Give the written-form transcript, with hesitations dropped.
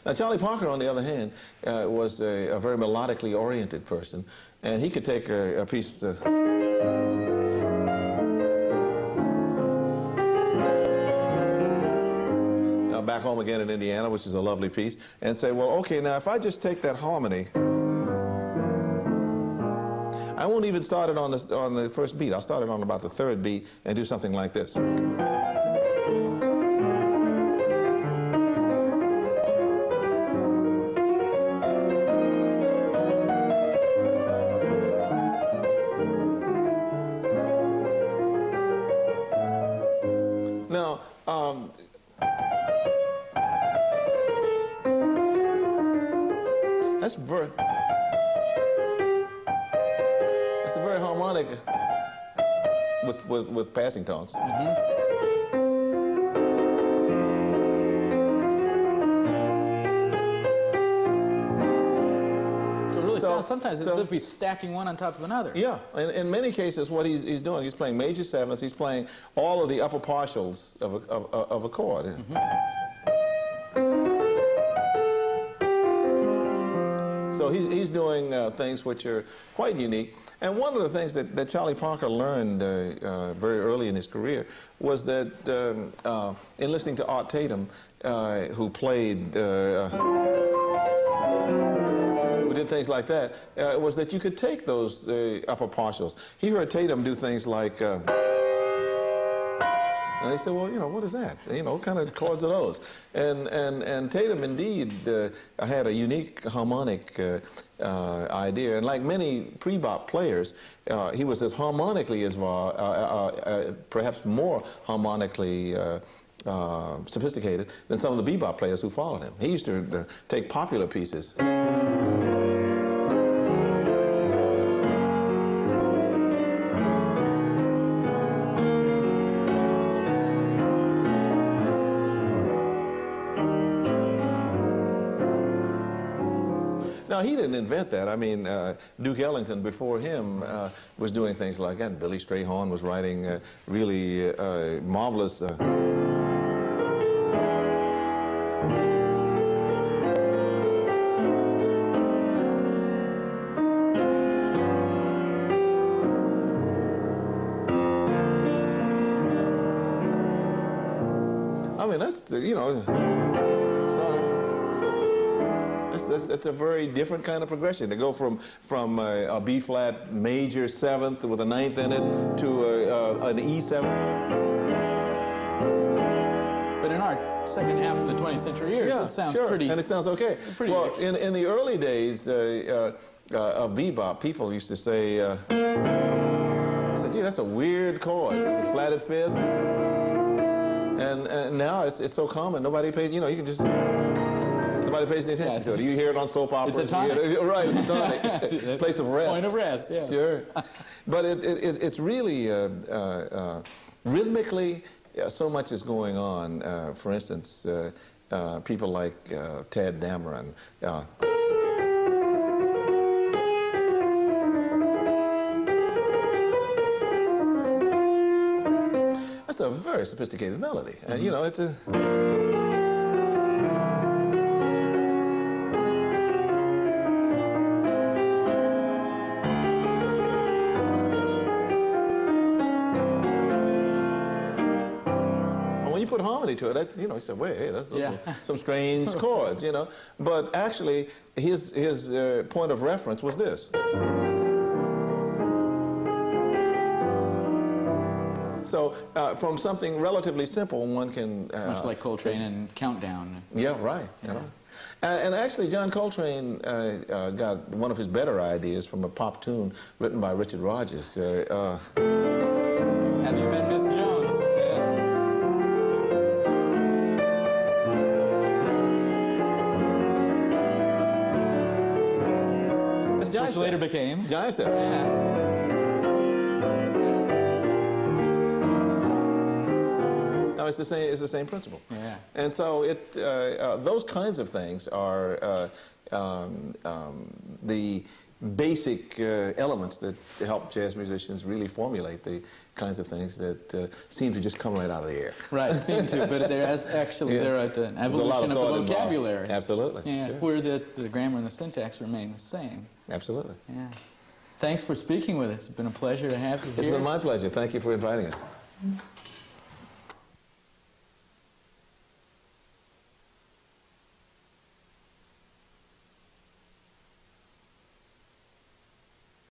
Now, Charlie Parker, on the other hand, was a very melodically oriented person, and he could take a piece. Back Home Again in Indiana, which is a lovely piece, and say, well, okay, now if I just take that harmony, I won't even start it on the first beat. I'll start it on about the third beat and do something like this. Now, that's a very harmonic with passing tones. So it really sounds sometimes as if he's stacking one on top of another. Yeah, in many cases what he's doing, he's playing major sevenths, he's playing all of the upper partials of a chord. So he's doing things which are quite unique. And one of the things that Charlie Parker learned very early in his career was that in listening to Art Tatum, who played, who did things like that, was that you could take those upper partials. He heard Tatum do things like, and they said, well, you know, what is that? You know, what kind of chords are those? And Tatum indeed had a unique harmonic idea. And like many pre-bop players, he was as harmonically as perhaps more harmonically sophisticated than some of the bebop players who followed him. He used to take popular pieces. Now, he didn't invent that. I mean, Duke Ellington before him was doing things like that. Billy Strayhorn was writing really marvelous... I mean, that's, you know... It's a very different kind of progression to go from a B flat major seventh with a ninth in it to an E seventh. But in our second half of the 20th century years, it sounds pretty. And it sounds okay. Well, in the early days of bebop, people used to say, "Gee, that's a weird chord, the flatted fifth." And now it's so common, nobody pays. You know, you can just. Nobody pays any attention to it. You hear it on soap operas. It's a tonic. Right, it's a tonic. Place of rest. Point of rest, yes. Sure. But it's really, rhythmically, so much is going on. For instance, people like Ted Dameron. That's a very sophisticated melody. And, you know, it's a... Put harmony to it, you know, he said, wait, hey, that's some strange chords, you know. But actually, his point of reference was this. So from something relatively simple, one can... Much like Coltrane and Countdown. Yeah, right. You know. And actually, John Coltrane got one of his better ideas from a pop tune written by Richard Rodgers. Have you met Miss Jones? Which later became Giant Steps. Yeah. No, it's the same principle. Yeah. And so those kinds of things are the basic elements that help jazz musicians really formulate the kinds of things that seem to just come right out of the air. Right, seem to, but actually they're an evolution of the vocabulary. Involved. Absolutely. Yeah, sure. where the grammar and the syntax remain the same. Absolutely. Yeah. Thanks for speaking with us. It's been a pleasure to have you here. It's been my pleasure. Thank you for inviting us.